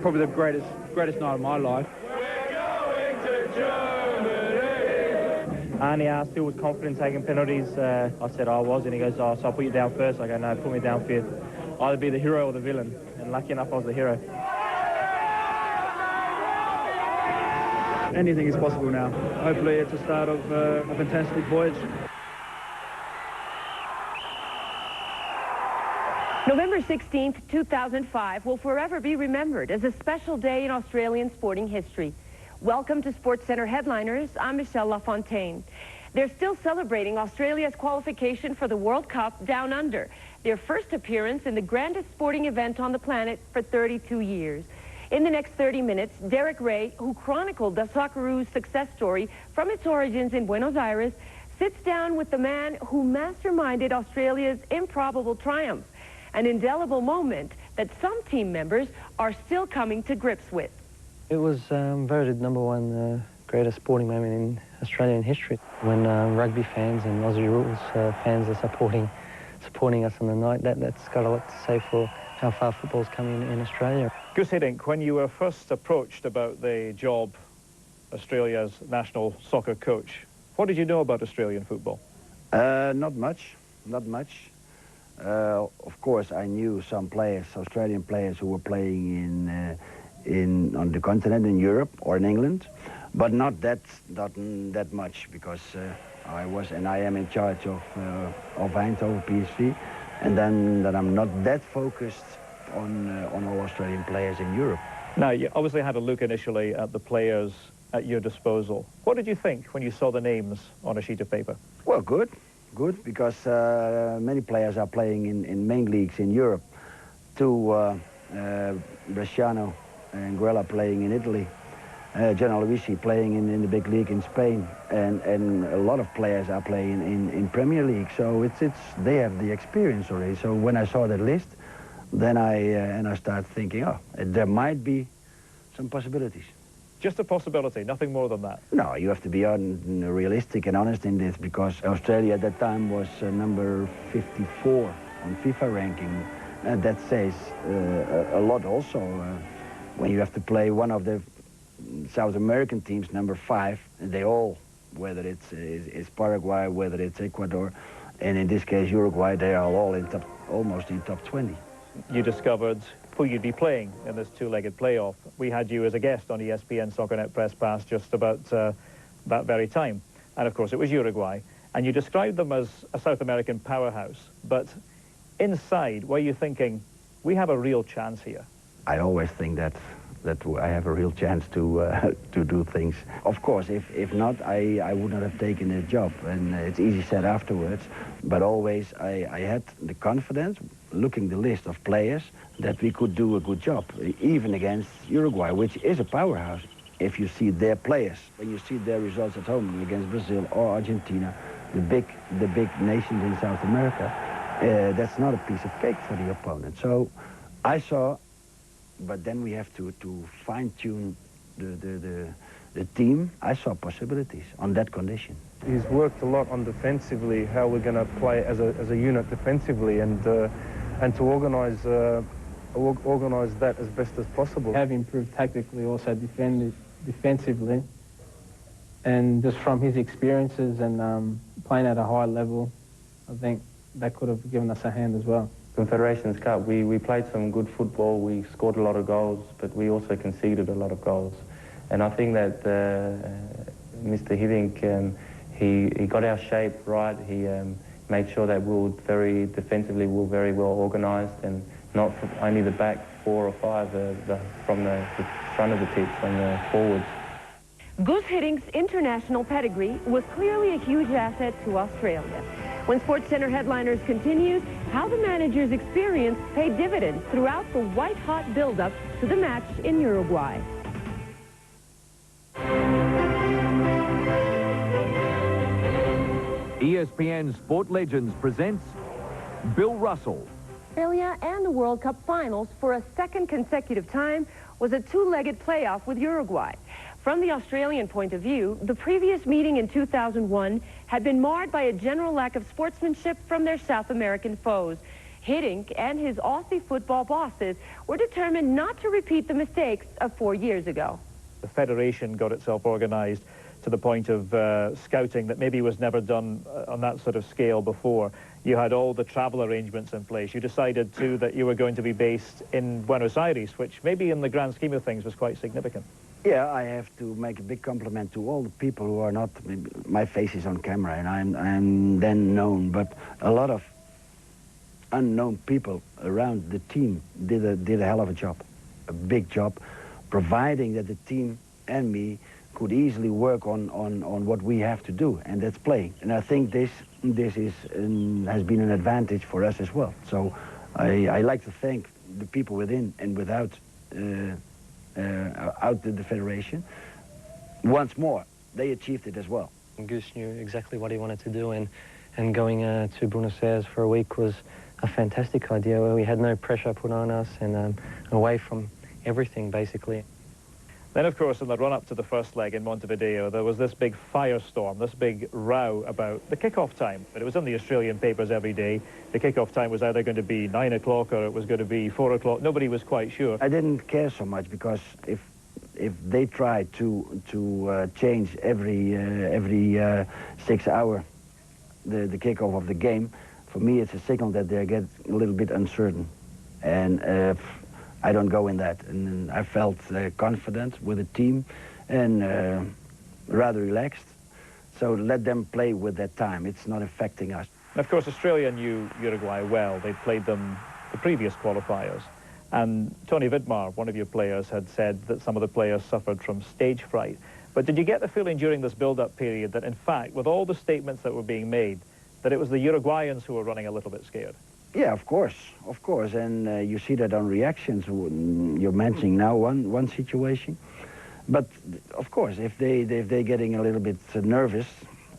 probably the greatest night of my life. We're going to Germany. And he asked who was confident taking penalties. I said I was, and he goes, oh, so I'll put you down first. I go, no, put me down fifth. Either be the hero or the villain. And lucky enough, I was the hero. Anything is possible now. Hopefully it's the start of a fantastic voyage. November 16th, 2005 will forever be remembered as a special day in Australian sporting history. Welcome to SportsCenter Headliners. I'm Michelle LaFontaine. They're still celebrating Australia's qualification for the World Cup Down Under, their first appearance in the grandest sporting event on the planet for 32 years. In the next 30 minutes, Derek Ray, who chronicled the Socceroos' success story from its origins in Buenos Aires, sits down with the man who masterminded Australia's improbable triumph, an indelible moment that some team members are still coming to grips with. It was voted #1 greatest sporting moment in Australian history when rugby fans and Aussie Rules fans are supporting us on the night. That's got a lot to say for how far football's come in Australia. Guus Hiddink, when you were first approached about the job, Australia's national soccer coach, what did you know about Australian football? Not much. Of course, I knew some players, Australian players, who were playing on the continent, in Europe or in England, but not that much, because I am in charge of Eindhoven PSV, and then that I'm not that focused on all Australian players in Europe. Now, you obviously had a look initially at the players at your disposal. What did you think when you saw the names on a sheet of paper? Well, good, because many players are playing in main leagues in Europe. Bresciano and Grella playing in Italy, Gianluigi playing in the big league in Spain, and a lot of players are playing in Premier League. So they have the experience already. So when I saw that list, then I started thinking, oh, there might be some possibilities. Just a possibility, nothing more than that? No, you have to be realistic and honest in this, because Australia at that time was number 54 on FIFA ranking. And that says a lot also. When you have to play one of the South American teams, number 5, and they all, whether it's Paraguay, whether it's Ecuador, and in this case Uruguay, they are all almost in top 20. You discovered who you'd be playing in this two-legged playoff. We had you as a guest on ESPN SoccerNet Press Pass just about that very time. And of course it was Uruguay. And you described them as a South American powerhouse. But inside, were you thinking, we have a real chance here? I always think that I have a real chance to do things. Of course, if not, I would not have taken the job. And it's easy said afterwards. But always I had the confidence, looking the list of players, that we could do a good job, even against Uruguay, which is a powerhouse. If you see their players, when you see their results at home against Brazil or Argentina, the big nations in South America, that's not a piece of cake for the opponent. So I saw, but then we have to fine-tune the team. I saw possibilities on that condition. He's worked a lot on defensively, how we're going to play as a unit defensively, and to organise that as best as possible. Have improved tactically, also defensively, and just from his experiences and playing at a high level, I think that could have given us a hand as well. Confederations Cup, we played some good football, we scored a lot of goals, but we also conceded a lot of goals. And I think that Mr. Hiddink, he got our shape right. He made sure that we were very defensively, we were very well organised, and not only the back 4 or 5 from the front of the pitch, from the forwards. Guus Hiddink's international pedigree was clearly a huge asset to Australia. When SportsCenter Headliners continues, how the manager's experience paid dividends throughout the white-hot build-up to the match in Uruguay. ESPN Sport Legends presents Bill Russell. Australia and the World Cup finals for a second consecutive time was a two-legged playoff with Uruguay. From the Australian point of view, the previous meeting in 2001 had been marred by a general lack of sportsmanship from their South American foes. Hiddink and his Aussie football bosses were determined not to repeat the mistakes of 4 years ago. The federation got itself organised to the point of scouting that maybe was never done on that sort of scale before. You had all the travel arrangements in place. You decided, too, that you were going to be based in Buenos Aires, which maybe in the grand scheme of things was quite significant. Yeah, I have to make a big compliment to all the people who are not... My face is on camera and I'm then known, but a lot of unknown people around the team did a hell of a job, a big job, providing that the team and me could easily work on what we have to do, and that's playing. And I think this is has been an advantage for us as well. So I like to thank the people within and without out the federation. Once more, they achieved it as well. Guus knew exactly what he wanted to do, and going to Buenos Aires for a week was a fantastic idea where we had no pressure put on us and away from everything, basically. Then, of course, in the run-up to the first leg in Montevideo, there was this big firestorm, this big row about the kick-off time. But it was in the Australian papers every day. The kick-off time was either going to be 9 o'clock or it was going to be 4 o'clock. Nobody was quite sure. I didn't care so much because if they try to change every 6 hours the kick-off of the game, for me it's a signal that they get a little bit uncertain. And I don't go in that, and I felt confident with the team and rather relaxed. So let them play with that time. It's not affecting us. And of course, Australia knew Uruguay well. They'd played them the previous qualifiers. And Tony Vidmar, one of your players, had said that some of the players suffered from stage fright. But did you get the feeling during this build-up period that, in fact, with all the statements that were being made, that it was the Uruguayans who were running a little bit scared? Yeah, of course, and you see that on reactions. You're mentioning now one situation, but of course, if they're getting a little bit nervous,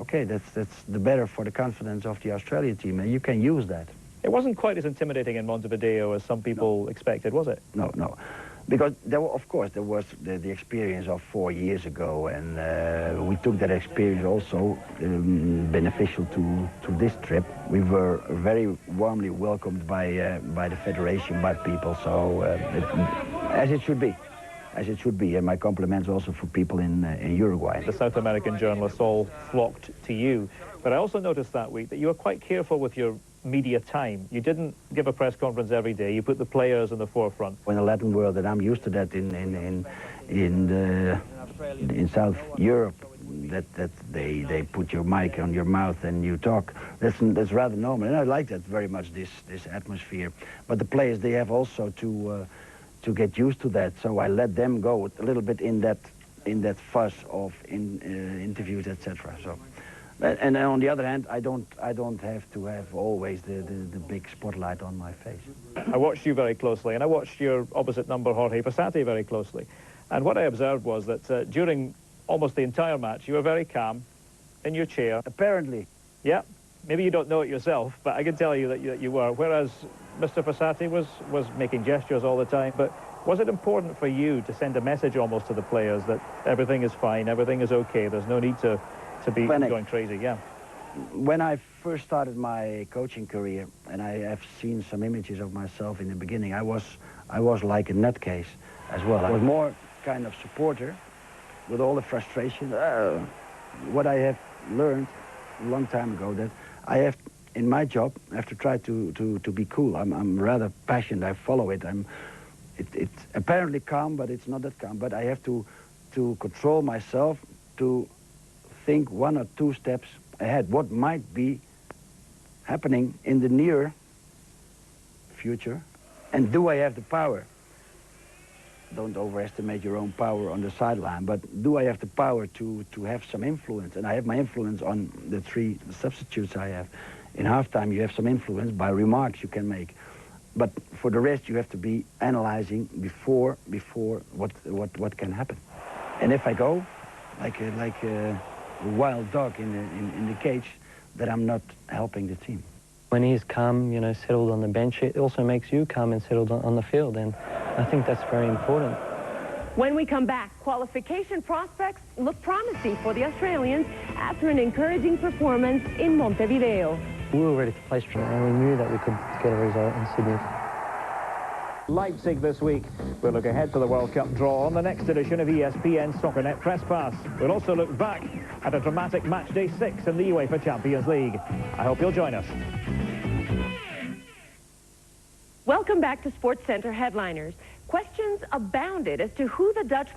okay, that's the better for the confidence of the Australia team, and you can use that. It wasn't quite as intimidating in Montevideo as some people expected, was it? No. Because, of course, there was the experience of 4 years ago, and we took that experience also beneficial to this trip. We were very warmly welcomed by the federation, by people, so as it should be. As it should be, and my compliments also for people in Uruguay. The South American journalists all flocked to you, but I also noticed that week that you were quite careful with your media time. You didn't give a press conference every day. You put the players in the forefront. In the Latin world, and I'm used to that in South Europe, that they put your mic on your mouth and you talk. That's rather normal, and I like that very much, this atmosphere. But the players, they have also to get used to that. So I let them go a little bit in that fuss of interviews, etc. So. And on the other hand, I don't have to have always the big spotlight on my face. I watched you very closely, and I watched your opposite number, Jorge Fossati, very closely. And what I observed was that during almost the entire match, you were very calm in your chair. Apparently. Yeah. Maybe you don't know it yourself, but I can tell you that you were. Whereas Mr. Fossati was making gestures all the time. But was it important for you to send a message almost to the players that everything is fine, everything is okay, there's no need to be going crazy? Yeah. When I first started my coaching career, and I have seen some images of myself in the beginning, I was like a nutcase as well. I was more kind of supporter with all the frustration. What I have learned a long time ago, that I have, in my job, I have to try to be cool. I'm rather passionate. I follow it. It's apparently calm, but it's not that calm. But I have to control myself, to think 1 or 2 steps ahead. What might be happening in the near future, and do I have the power? Don't overestimate your own power on the sideline, but do I have the power to have some influence? And I have my influence on the 3 substitutes I have. In halftime, you have some influence by remarks you can make. But for the rest, you have to be analyzing before what can happen. And if I go like a wild dog in the cage, that I'm not helping the team. When he's calm, settled on the bench, it also makes you calm and settled on the field, and I think that's very important. When we come back, qualification prospects look promising for the Australians after an encouraging performance in Montevideo. We were ready to play straight, and we knew that we could get a result in Sydney. Leipzig this week. We'll look ahead to the World Cup draw on the next edition of ESPN SoccerNet Press Pass. We'll also look back at a dramatic match day 6 in the UEFA Champions League. I hope you'll join us. Welcome back to SportsCenter Headliners. Questions abounded as to who the Dutch